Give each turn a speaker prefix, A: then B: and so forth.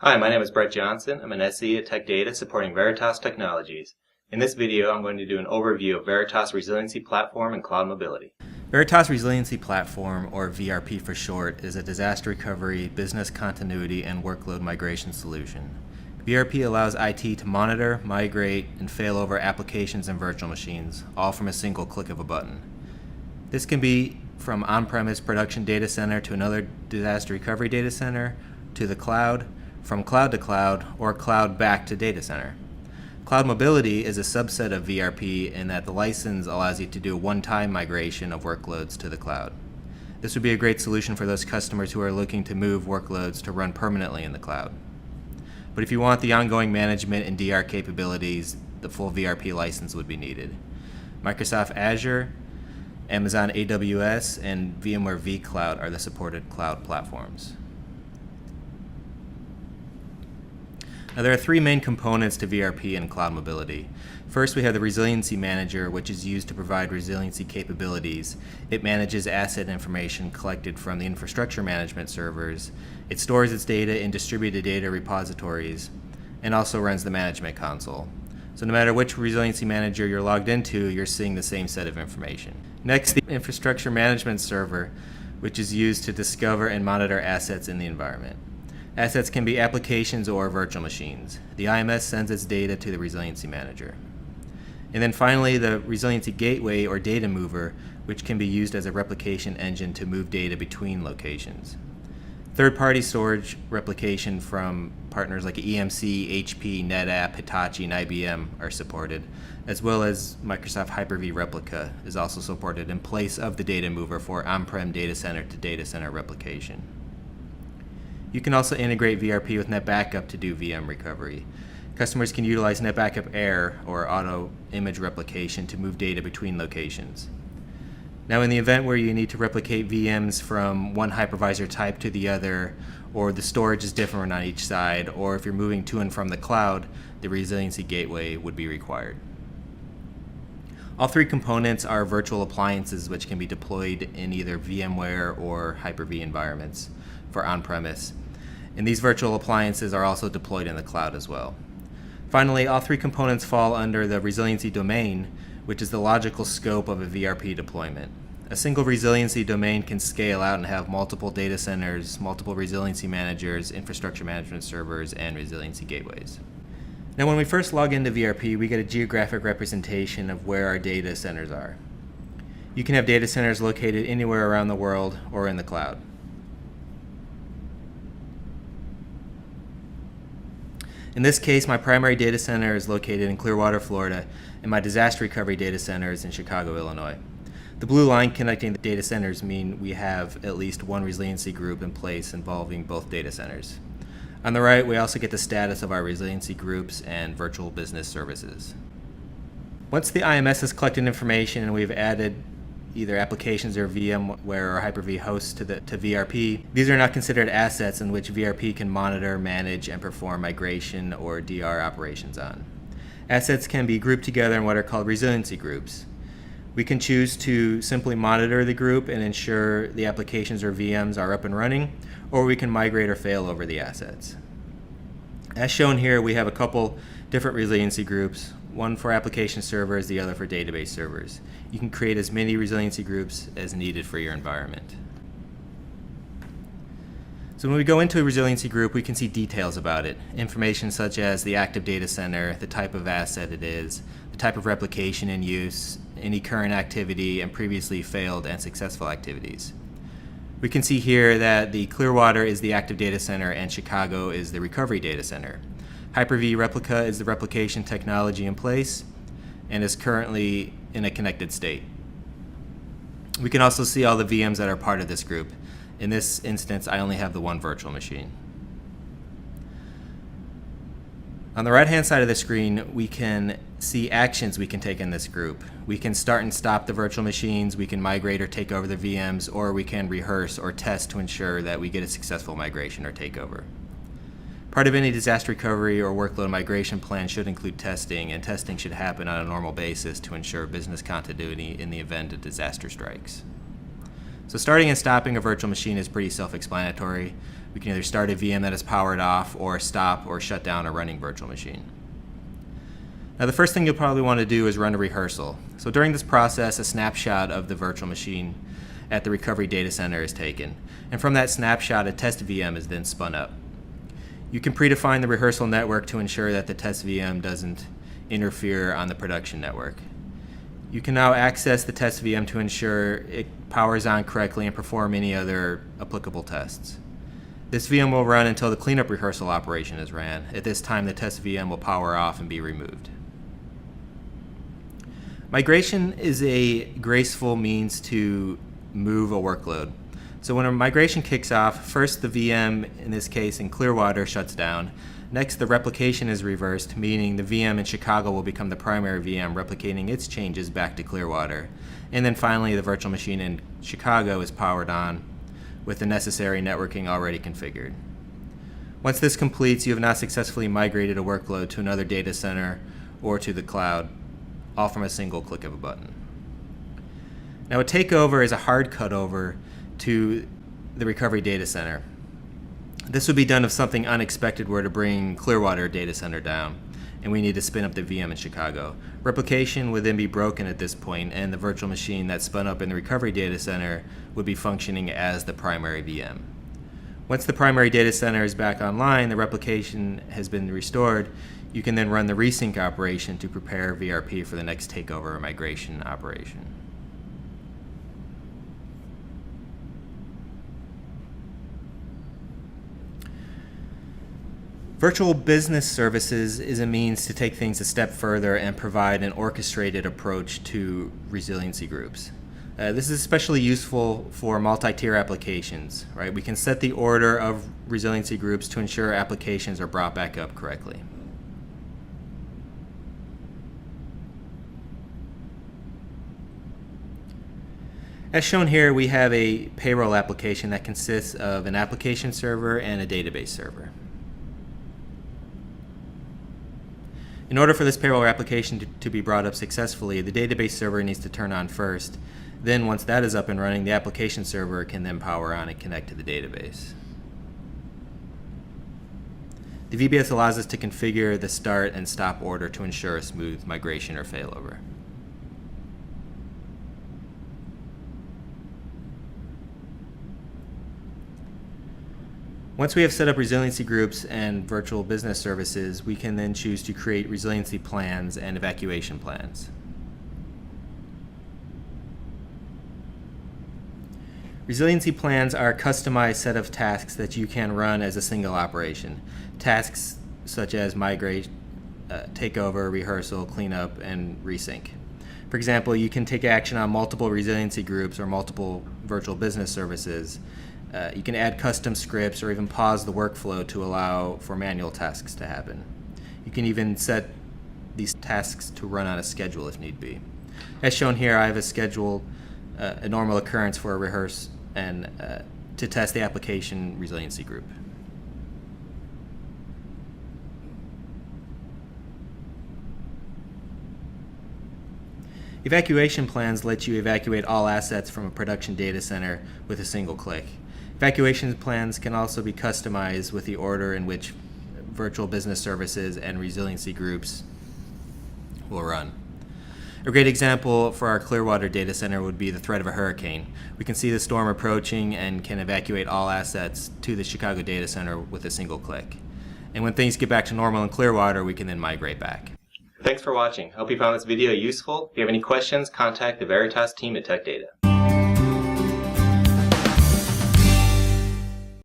A: Hi, my name is Brett Johnson. I'm an SE at Tech Data supporting Veritas Technologies. In this video, I'm going to do an overview of Veritas Resiliency Platform and CloudMobility.
B: Veritas Resiliency Platform, or VRP for short, is a disaster recovery, business continuity, and workload migration solution. VRP allows IT to monitor, migrate, and failover applications and virtual machines, all from a single click of a button. This can be from on-premise production data center to another disaster recovery data center, to the cloud, from cloud to cloud, or cloud back to data center. CloudMobility is a subset of VRP in that the license allows you to do a one-time migration of workloads to the cloud. This would be a great solution for those customers who are looking to move workloads to run permanently in the cloud. But if you want the ongoing management and DR capabilities, the full VRP license would be needed. Microsoft Azure, Amazon AWS, and VMware vCloud are the supported cloud platforms. Now, there are three main components to VRP and CloudMobility. First, we have the Resiliency Manager, which is used to provide resiliency capabilities. It manages asset information collected from the infrastructure management servers. It stores its data in distributed data repositories, and also runs the management console. So no matter which Resiliency Manager you're logged into, you're seeing the same set of information. Next, the Infrastructure Management Server, which is used to discover and monitor assets in the environment. Assets can be applications or virtual machines. The IMS sends its data to the Resiliency Manager. And then finally, the Resiliency Gateway or Data Mover, which can be used as a replication engine to move data between locations. Third-party storage replication from partners like EMC, HP, NetApp, Hitachi, and IBM are supported, as well as Microsoft Hyper-V Replica is also supported in place of the Data Mover for on-prem data center to data center replication. You can also integrate VRP with NetBackup to do VM recovery. Customers can utilize NetBackup Air or auto image replication to move data between locations. Now, in the event where you need to replicate VMs from one hypervisor type to the other, or the storage is different on each side, or if you're moving to and from the cloud, the Resiliency Gateway would be required. All three components are virtual appliances which can be deployed in either VMware or Hyper-V environments for on-premise. And these virtual appliances are also deployed in the cloud as well. Finally, all three components fall under the resiliency domain, which is the logical scope of a VRP deployment. A single resiliency domain can scale out and have multiple data centers, multiple resiliency managers, infrastructure management servers, and resiliency gateways. Now, when we first log into VRP, we get a geographic representation of where our data centers are. You can have data centers located anywhere around the world or in the cloud. In this case, my primary data center is located in Clearwater, Florida, and my disaster recovery data center is in Chicago, Illinois. The blue line connecting the data centers mean we have at least one resiliency group in place involving both data centers. On the right, we also get the status of our resiliency groups and virtual business services. Once the IMS has collected information and we've added either applications or VMware or Hyper-V hosts to VRP, these are not considered assets in which VRP can monitor, manage, and perform migration or DR operations on. Assets can be grouped together in what are called resiliency groups. We can choose to simply monitor the group and ensure the applications or VMs are up and running, or we can migrate or fail over the assets. As shown here, we have a couple different resiliency groups, one for application servers, the other for database servers. You can create as many resiliency groups as needed for your environment. So when we go into a resiliency group, we can see details about it. Information such as the active data center, the type of asset it is, the type of replication in use, any current activity, and previously failed and successful activities. We can see here that the Clearwater is the active data center and Chicago is the recovery data center. Hyper-V Replica is the replication technology in place and is currently in a connected state. We can also see all the VMs that are part of this group. In this instance, I only have the one virtual machine. On the right-hand side of the screen, we can see actions we can take in this group. We can start and stop the virtual machines, we can migrate or take over the VMs, or we can rehearse or test to ensure that we get a successful migration or takeover. Part of any disaster recovery or workload migration plan should include testing, and testing should happen on a normal basis to ensure business continuity in the event a disaster strikes. So starting and stopping a virtual machine is pretty self-explanatory. We can either start a VM that is powered off or stop or shut down a running virtual machine. Now the first thing you'll probably want to do is run a rehearsal. So during this process, a snapshot of the virtual machine at the recovery data center is taken. And from that snapshot, a test VM is then spun up. You can predefine the rehearsal network to ensure that the test VM doesn't interfere on the production network. You can now access the test VM to ensure it powers on correctly and perform any other applicable tests. This VM will run until the cleanup rehearsal operation is ran. At this time, the test VM will power off and be removed. Migration is a graceful means to move a workload. So when a migration kicks off, first the VM, in this case in Clearwater, shuts down. Next, the replication is reversed, meaning the VM in Chicago will become the primary VM, replicating its changes back to Clearwater. And then finally, the virtual machine in Chicago is powered on with the necessary networking already configured. Once this completes, you have now successfully migrated a workload to another data center or to the cloud, all from a single click of a button. Now, a takeover is a hard cutover to the recovery data center. This would be done if something unexpected were to bring Clearwater data center down, and we need to spin up the VM in Chicago. Replication would then be broken at this point, and the virtual machine that spun up in the recovery data center would be functioning as the primary VM. Once the primary data center is back online, the replication has been restored, you can then run the resync operation to prepare VRP for the next takeover or migration operation. Virtual business services is a means to take things a step further and provide an orchestrated approach to resiliency groups. This is especially useful for multi-tier applications, right? We can set the order of resiliency groups to ensure applications are brought back up correctly. As shown here, we have a payroll application that consists of an application server and a database server. In order for this payroll application to be brought up successfully, the database server needs to turn on first. Then once that is up and running, the application server can then power on and connect to the database. The VBS allows us to configure the start and stop order to ensure a smooth migration or failover. Once we have set up resiliency groups and virtual business services, we can then choose to create resiliency plans and evacuation plans. Resiliency plans are a customized set of tasks that you can run as a single operation. Tasks such as migrate, takeover, rehearsal, cleanup, and resync. For example, you can take action on multiple resiliency groups or multiple virtual business services. You can add custom scripts or even pause the workflow to allow for manual tasks to happen. You can even set these tasks to run on a schedule if need be. As shown here, I have a schedule, a normal occurrence for a rehearse and to test the application resiliency group. Evacuation plans let you evacuate all assets from a production data center with a single click. Evacuation plans can also be customized with the order in which virtual business services and resiliency groups will run. A great example for our Clearwater data center would be the threat of a hurricane. We can see the storm approaching and can evacuate all assets to the Chicago data center with a single click. And when things get back to normal in Clearwater, we can then migrate back.
A: Thanks for watching. Hope you found this video useful. If you have any questions, contact the Veritas team at Tech Data.